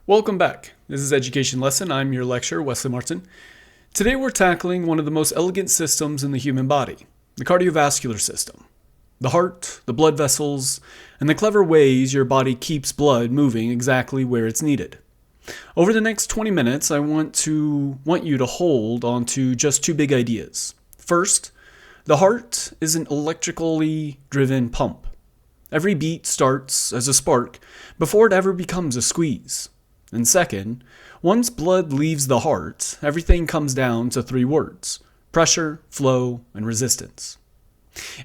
Welcome back. This is Education Lesson. I'm your lecturer, Wesley Martin. Today we're tackling one of the most elegant systems in the human body, the cardiovascular system. The heart, the blood vessels, and the clever ways your body keeps blood moving exactly where it's needed. Over the next 20 minutes, I want you to hold on to just two big ideas. First, the heart is an electrically driven pump. Every beat starts as a spark before it ever becomes a squeeze. And second, once blood leaves the heart, everything comes down to three words: pressure, flow, and resistance.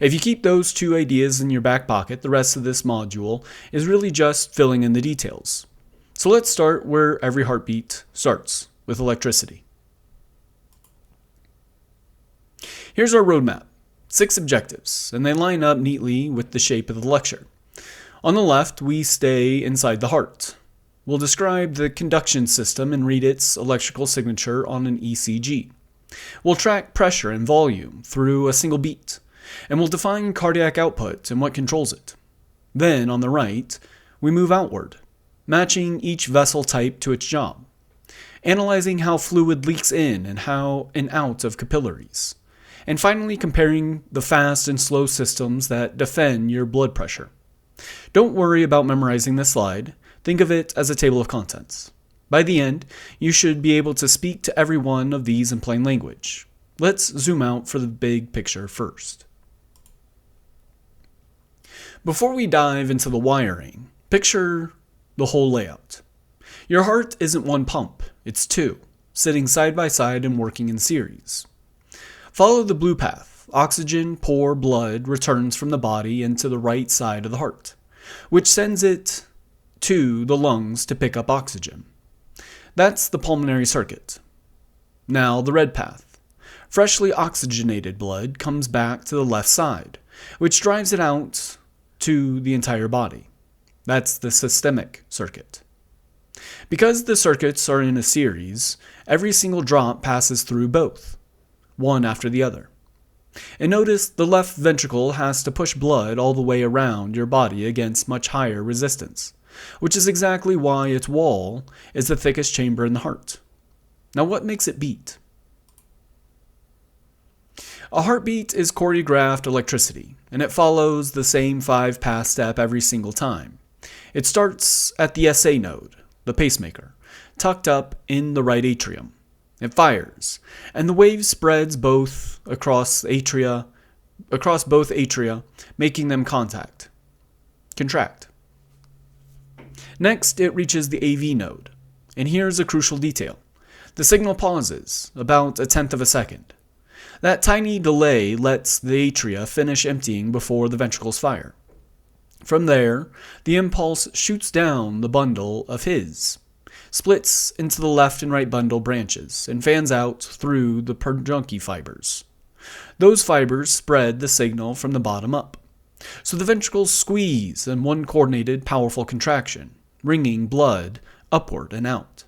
If you keep those two ideas in your back pocket, the rest of this module is really just filling in the details. So let's start where every heartbeat starts, with electricity. Here's our roadmap. 6 objectives, and they line up neatly with the shape of the lecture. On the left, we stay inside the heart. We'll describe the conduction system and read its electrical signature on an ECG. We'll track pressure and volume through a single beat, and we'll define cardiac output and what controls it. Then, on the right, we move outward, matching each vessel type to its job, analyzing how fluid leaks in and out of capillaries, and finally comparing the fast and slow systems that defend your blood pressure. Don't worry about memorizing this slide. Think of it as a table of contents. By the end, you should be able to speak to every one of these in plain language. Let's zoom out for the big picture first. Before we dive into the wiring, picture the whole layout. Your heart isn't one pump, it's two, sitting side by side and working in series. Follow the blue path. Oxygen, poor blood returns from the body into the right side of the heart, which sends it to the lungs to pick up oxygen. That's the pulmonary circuit. Now the red path. Freshly oxygenated blood comes back to the left side, which drives it out to the entire body. That's the systemic circuit. Because the circuits are in a series, every single drop passes through both, one after the other. And notice the left ventricle has to push blood all the way around your body against much higher resistance, which is exactly why its wall is the thickest chamber in the heart. Now, what makes it beat? A heartbeat is choreographed electricity, and it follows the same 5-path step every single time. It starts at the SA node, the pacemaker, tucked up in the right atrium. It fires, and the wave spreads across both atria, making them contract. Next, it reaches the AV node, and here's a crucial detail. The signal pauses, about 1/10 of a second. That tiny delay lets the atria finish emptying before the ventricles fire. From there, the impulse shoots down the bundle of His, splits into the left and right bundle branches, and fans out through the Purkinje fibers. Those fibers spread the signal from the bottom up. So the ventricles squeeze in one coordinated, powerful contraction, wringing blood upward and out.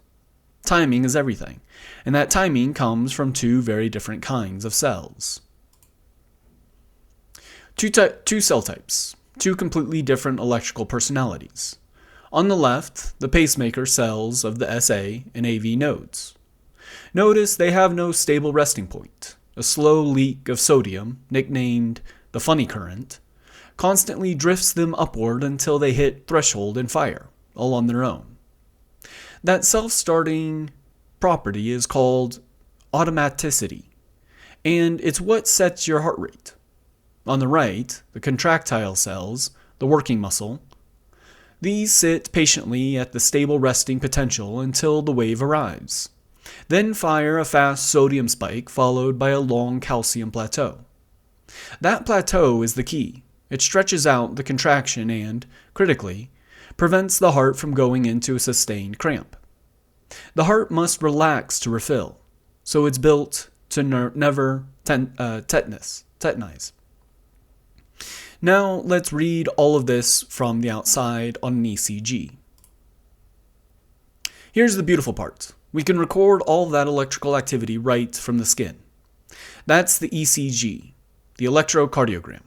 Timing is everything, and that timing comes from two very different kinds of cells. Two cell types, two completely different electrical personalities. On the left, the pacemaker cells of the SA and AV nodes. Notice they have no stable resting point. A slow leak of sodium, nicknamed the funny current, constantly drifts them upward until they hit threshold and fire, all on their own. That self-starting property is called automaticity, and it's what sets your heart rate. On the right, the contractile cells, the working muscle, these sit patiently at the stable resting potential until the wave arrives. Then fire a fast sodium spike followed by a long calcium plateau. That plateau is the key. It stretches out the contraction and, critically, prevents the heart from going into a sustained cramp. The heart must relax to refill, so it's built to never tetanize. Now let's read all of this from the outside on an ECG. Here's the beautiful part. We can record all that electrical activity right from the skin. That's the ECG, the electrocardiogram.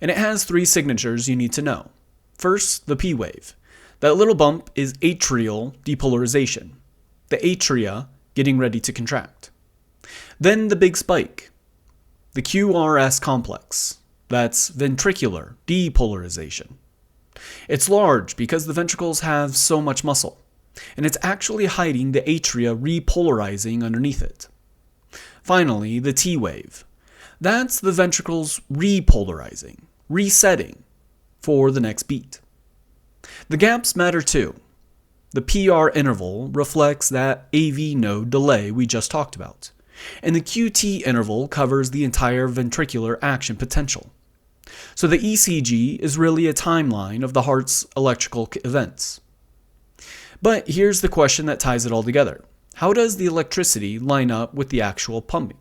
And it has 3 signatures you need to know. First, the P wave. That little bump is atrial depolarization, the atria getting ready to contract. Then the big spike, the QRS complex, that's ventricular depolarization. It's large because the ventricles have so much muscle, and it's actually hiding the atria repolarizing underneath it. Finally, the T wave. That's the ventricles repolarizing, resetting for the next beat. The gaps matter too. The PR interval reflects that AV node delay we just talked about, and the QT interval covers the entire ventricular action potential. So the ECG is really a timeline of the heart's electrical events. But here's the question that ties it all together. How does the electricity line up with the actual pumping?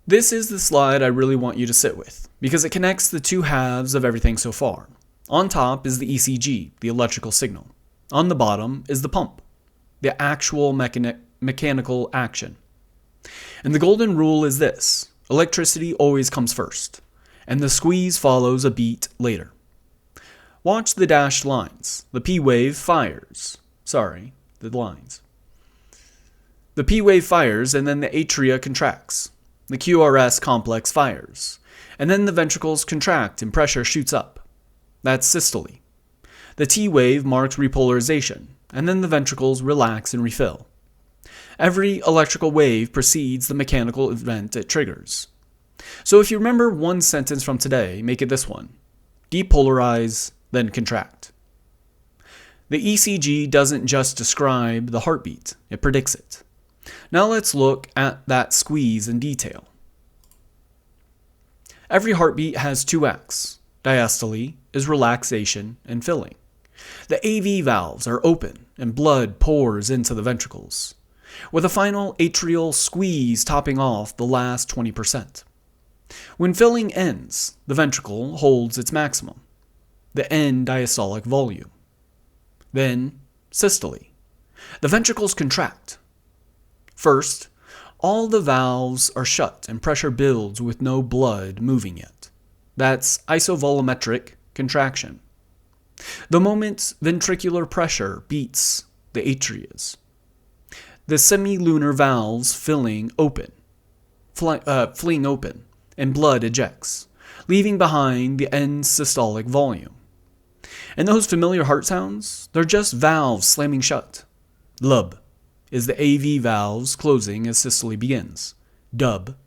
This is the slide I really want you to sit with, because it connects the two halves of everything so far. On top is the ECG, the electrical signal. On the bottom is the pump, the actual mechanical action. And the golden rule is this: electricity always comes first, and the squeeze follows a beat later. Watch the dashed lines. The P wave fires. The lines. The P wave fires, and then the atria contracts. The QRS complex fires, and then the ventricles contract and pressure shoots up. That's systole. The T wave marks repolarization, and then the ventricles relax and refill. Every electrical wave precedes the mechanical event it triggers. So if you remember one sentence from today, make it this one: depolarize, then contract. The ECG doesn't just describe the heartbeat, it predicts it. Now let's look at that squeeze in detail. Every heartbeat has two acts. Diastole is relaxation and filling. The AV valves are open and blood pours into the ventricles, with a final atrial squeeze topping off the last 20%. When filling ends, the ventricle holds its maximum, the end diastolic volume. Then, systole. The ventricles contract. First, all the valves are shut and pressure builds with no blood moving yet. That's isovolumetric contraction. The moment ventricular pressure beats the atrias, the semilunar valves fleeing open, and blood ejects, leaving behind the end systolic volume. And those familiar heart sounds, they're just valves slamming shut. Lub is the AV valves closing as systole begins. Dub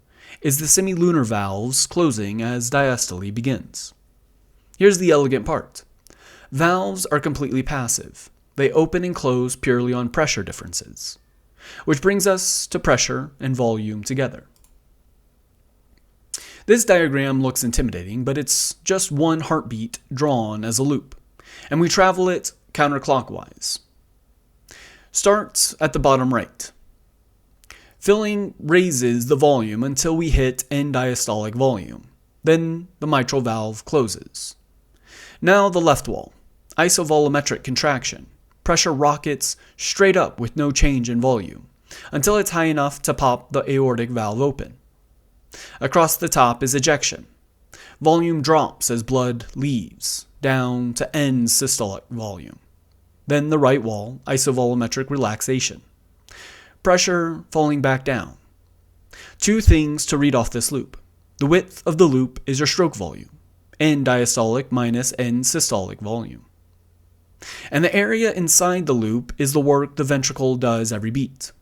is the semilunar valves closing as diastole begins. Here's the elegant part. Valves are completely passive. They open and close purely on pressure differences, which brings us to pressure and volume together. This diagram looks intimidating, but it's just one heartbeat drawn as a loop, and we travel it counterclockwise. Start at the bottom right. Filling raises the volume until we hit end diastolic volume. Then the mitral valve closes. Now the left wall. Isovolumetric contraction. Pressure rockets straight up with no change in volume, until it's high enough to pop the aortic valve open. Across the top is ejection. Volume drops as blood leaves, down to end systolic volume. Then the right wall, isovolumetric relaxation. Pressure falling back down. Two things to read off this loop. The width of the loop is your stroke volume, end diastolic minus end systolic volume. And the area inside the loop is the work the ventricle does every beat.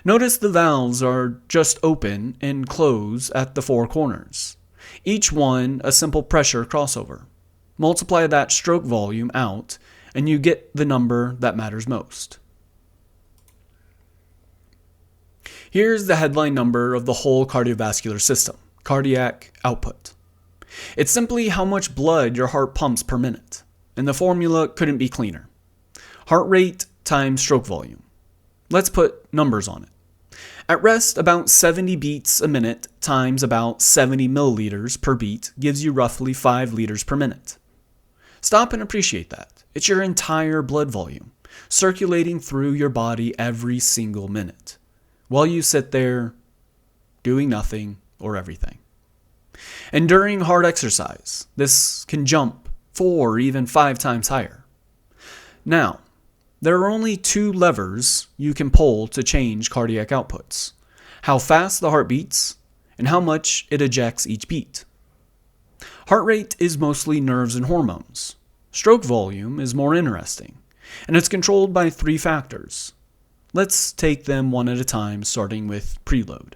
Notice the valves are just open and close at the four corners, each one a simple pressure crossover. Multiply that stroke volume out, and you get the number that matters most. Here's the headline number of the whole cardiovascular system, cardiac output. It's simply how much blood your heart pumps per minute, and the formula couldn't be cleaner. Heart rate times stroke volume. Let's put numbers on it. At rest, about 70 beats a minute times about 70 milliliters per beat gives you roughly 5 liters per minute. Stop and appreciate that. It's your entire blood volume, circulating through your body every single minute, while you sit there doing nothing or everything. And during hard exercise, this can jump 4 or even 5 times higher. Now, there are only 2 levers you can pull to change cardiac outputs: how fast the heart beats and how much it ejects each beat. Heart rate is mostly nerves and hormones. Stroke volume is more interesting, and it's controlled by 3 factors. Let's take them one at a time, starting with preload.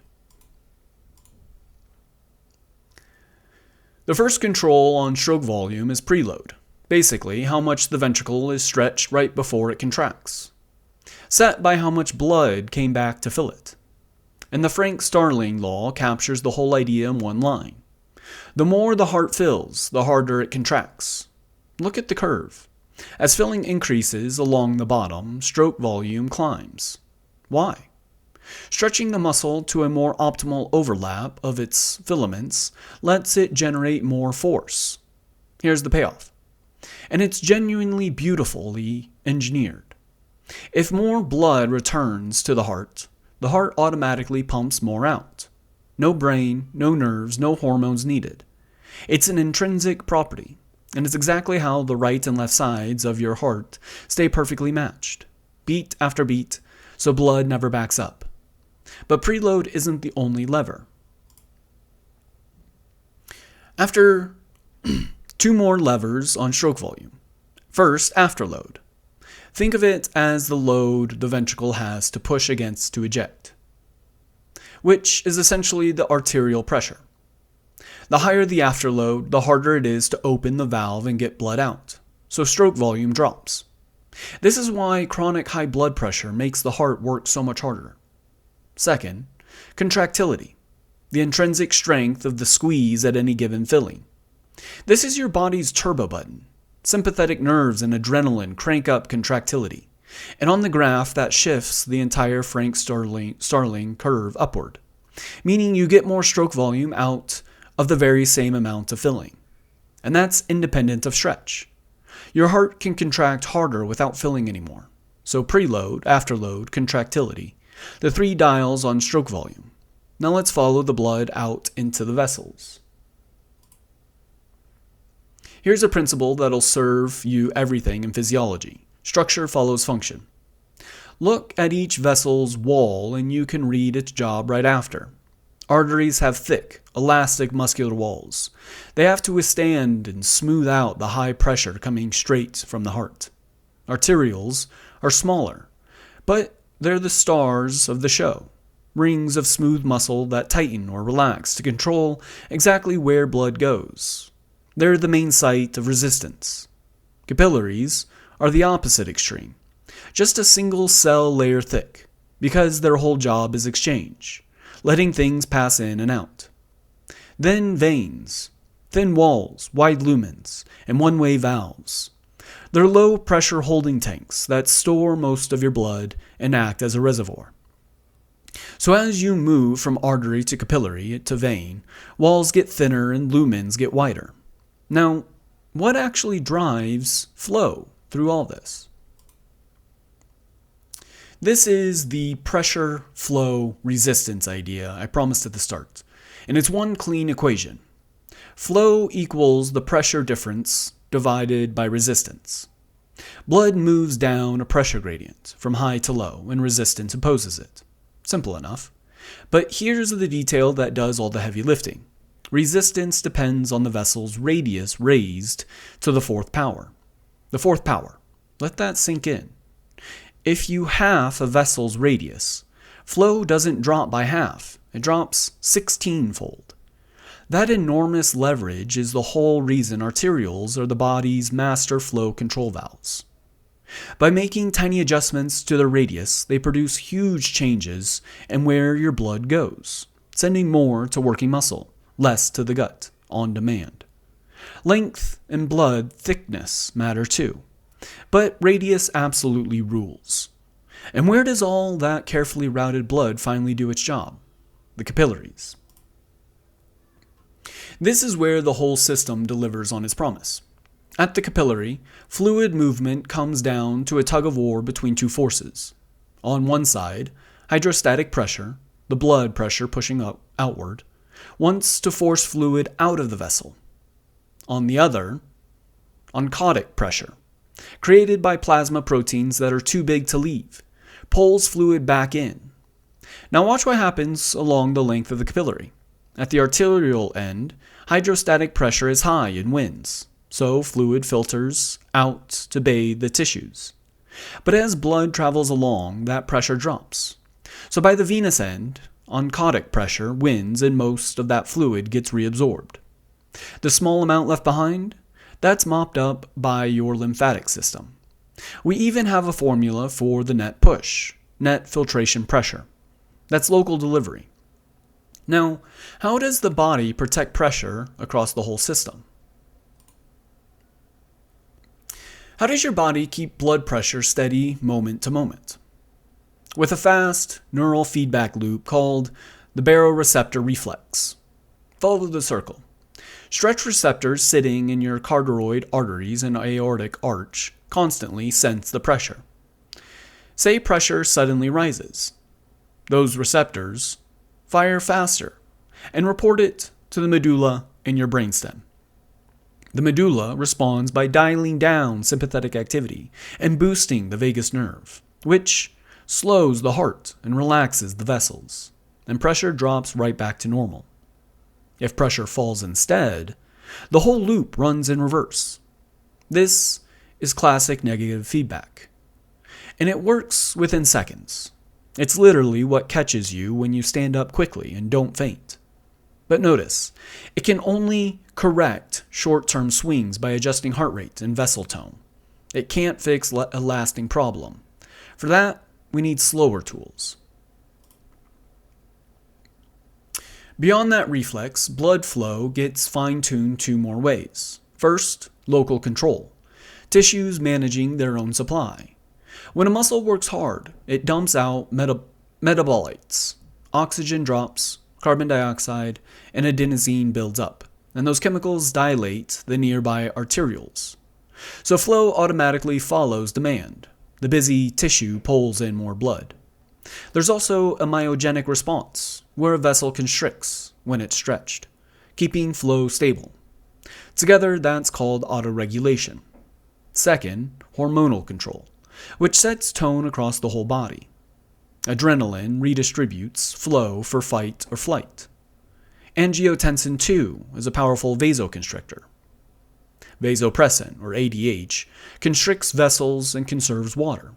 The first control on stroke volume is preload, basically how much the ventricle is stretched right before it contracts, set by how much blood came back to fill it. And the Frank-Starling law captures the whole idea in one line. The more the heart fills, the harder it contracts. Look at the curve. As filling increases along the bottom, stroke volume climbs. Why? Stretching the muscle to a more optimal overlap of its filaments lets it generate more force. Here's the payoff. And it's genuinely beautifully engineered. If more blood returns to the heart automatically pumps more out. No brain, no nerves, no hormones needed. It's an intrinsic property, and it's exactly how the right and left sides of your heart stay perfectly matched, beat after beat, so blood never backs up. But preload isn't the only lever. After 2 more levers on stroke volume. First, afterload. Think of it as the load the ventricle has to push against to eject, which is essentially the arterial pressure. The higher the afterload, the harder it is to open the valve and get blood out, so stroke volume drops. This is why chronic high blood pressure makes the heart work so much harder. Second, contractility, the intrinsic strength of the squeeze at any given filling. This is your body's turbo button. Sympathetic nerves and adrenaline crank up contractility, and on the graph that shifts the entire Frank-Starling curve upward, meaning you get more stroke volume out of the very same amount of filling. And that's independent of stretch. Your heart can contract harder without filling anymore. So preload, afterload, contractility, the 3 dials on stroke volume. Now let's follow the blood out into the vessels. Here's a principle that'll serve you everything in physiology. Structure follows function. Look at each vessel's wall and you can read its job right after. Arteries have thick, elastic muscular walls. They have to withstand and smooth out the high pressure coming straight from the heart. Arterioles are smaller, but they're the stars of the show. Rings of smooth muscle that tighten or relax to control exactly where blood goes. They're the main site of resistance. Capillaries are the opposite extreme, just a single cell layer thick, because their whole job is exchange, letting things pass in and out. Then veins, thin walls, wide lumens, and one-way valves. They're low-pressure holding tanks that store most of your blood and act as a reservoir. So as you move from artery to capillary to vein, walls get thinner and lumens get wider. Now, what actually drives flow through all this? This is the pressure, flow, resistance idea I promised at the start, and it's one clean equation. Flow equals the pressure difference divided by resistance. Blood moves down a pressure gradient from high to low, and resistance opposes it. Simple enough. But here's the detail that does all the heavy lifting. Resistance depends on the vessel's radius raised to the 4th power. The 4th power. Let that sink in. If you half a vessel's radius, flow doesn't drop by half. It drops 16-fold. That enormous leverage is the whole reason arterioles are the body's master flow control valves. By making tiny adjustments to their radius, they produce huge changes in where your blood goes, sending more to working muscle, less to the gut, on demand. Length and blood thickness matter too, but radius absolutely rules. And where does all that carefully routed blood finally do its job? The capillaries. This is where the whole system delivers on its promise. At the capillary, fluid movement comes down to a tug-of-war between 2 forces. On one side, hydrostatic pressure, the blood pressure pushing outward, wants to force fluid out of the vessel. On the other, oncotic pressure, created by plasma proteins that are too big to leave, pulls fluid back in. Now watch what happens along the length of the capillary. At the arterial end, hydrostatic pressure is high and wins, so fluid filters out to bathe the tissues. But as blood travels along, that pressure drops. So by the venous end, oncotic pressure wins and most of that fluid gets reabsorbed. The small amount left behind, that's mopped up by your lymphatic system. We even have a formula for the net push, net filtration pressure. That's local delivery. Now, how does the body protect pressure across the whole system? How does your body keep blood pressure steady moment to moment? With a fast neural feedback loop called the baroreceptor reflex. Follow the circle. Stretch receptors sitting in your carotid arteries and aortic arch constantly sense the pressure. Say pressure suddenly rises. Those receptors fire faster and report it to the medulla in your brainstem. The medulla responds by dialing down sympathetic activity and boosting the vagus nerve, which slows the heart and relaxes the vessels, and pressure drops right back to normal. If pressure falls instead, the whole loop runs in reverse. This is classic negative feedback, and it works within seconds. It's literally what catches you when you stand up quickly and don't faint. But notice, it can only correct short-term swings by adjusting heart rate and vessel tone. It can't fix a lasting problem. For that, we need slower tools. Beyond that reflex, blood flow gets fine-tuned two more ways. First, local control. Tissues managing their own supply. When a muscle works hard, it dumps out metabolites. Oxygen drops, carbon dioxide, and adenosine builds up, and those chemicals dilate the nearby arterioles. So flow automatically follows demand. The busy tissue pulls in more blood. There's also a myogenic response, where a vessel constricts when it's stretched, keeping flow stable. Together, that's called autoregulation. Second, hormonal control, which sets tone across the whole body. Adrenaline redistributes flow for fight or flight. Angiotensin II is a powerful vasoconstrictor. Vasopressin, or ADH, constricts vessels and conserves water.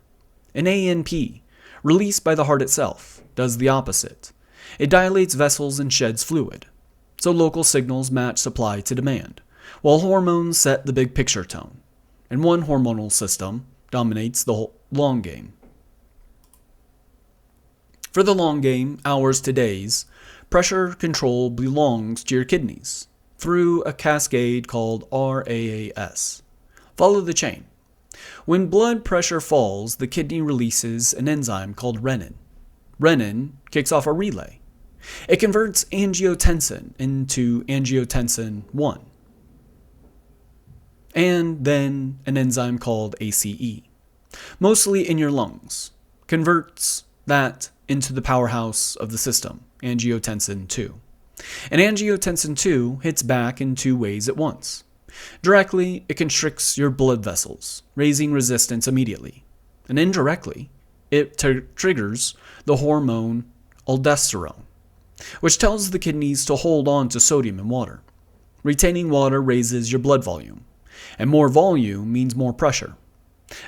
And ANP, released by the heart itself, does the opposite. It dilates vessels and sheds fluid. So local signals match supply to demand, while hormones set the big picture tone. And one hormonal system dominates the whole long game. For the long game, hours to days, pressure control belongs to your kidneys through a cascade called RAAS. Follow the chain. When blood pressure falls, the kidney releases an enzyme called renin. Renin kicks off a relay. It converts angiotensin into angiotensin 1, and then an enzyme called ACE, mostly in your lungs, converts that into the powerhouse of the system, angiotensin 2. And angiotensin 2 hits back in two ways at once. Directly, it constricts your blood vessels, raising resistance immediately. And indirectly, it triggers the hormone aldosterone, which tells the kidneys to hold on to sodium and water. Retaining water raises your blood volume, and more volume means more pressure,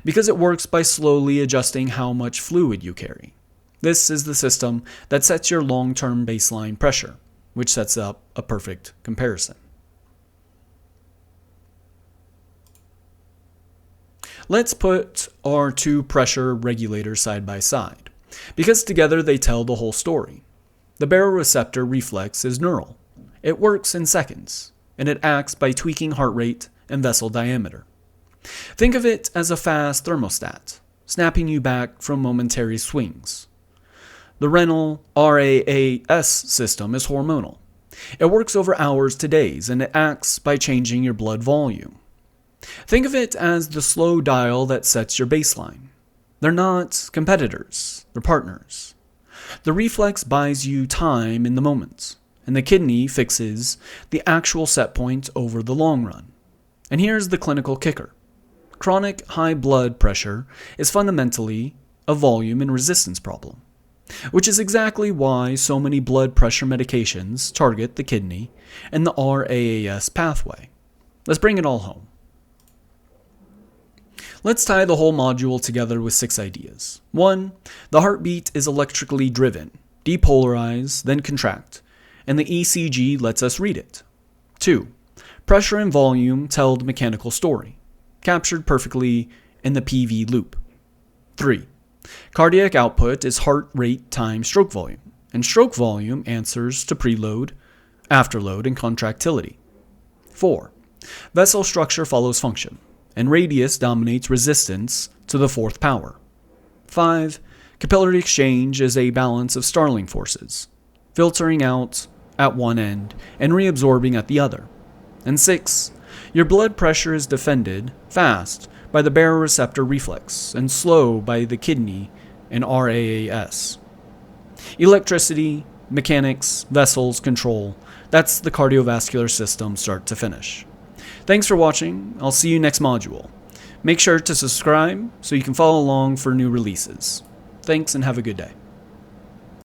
because it works by slowly adjusting how much fluid you carry. This is the system that sets your long-term baseline pressure, which sets up a perfect comparison. Let's put our two pressure regulators side by side, because together they tell the whole story. The baroreceptor reflex is neural. It works in seconds, and it acts by tweaking heart rate and vessel diameter. Think of it as a fast thermostat, snapping you back from momentary swings. The renal RAAS system is hormonal. It works over hours to days, and it acts by changing your blood volume. Think of it as the slow dial that sets your baseline. They're not competitors, they're partners. The reflex buys you time in the moment, and the kidney fixes the actual set point over the long run. And here's the clinical kicker. Chronic high blood pressure is fundamentally a volume and resistance problem, which is exactly why so many blood pressure medications target the kidney and the RAAS pathway. Let's bring it all home. Let's tie the whole module together with 6 ideas. 1. The heartbeat is electrically driven, depolarize, then contract, and the ECG lets us read it. 2. Pressure and volume tell the mechanical story, captured perfectly in the PV loop. 3. Cardiac output is heart rate times stroke volume, and stroke volume answers to preload, afterload, and contractility. 4. Vessel structure follows function, and radius dominates resistance to the 4th power. 5. Capillary exchange is a balance of Starling forces, filtering out at one end and reabsorbing at the other. And 6. Your blood pressure is defended fast by the baroreceptor reflex and slow by the kidney and RAAS. Electricity, mechanics, vessels, control. That's the cardiovascular system start to finish. Thanks for watching. I'll see you next module. Make sure to subscribe so you can follow along for new releases. Thanks and have a good day.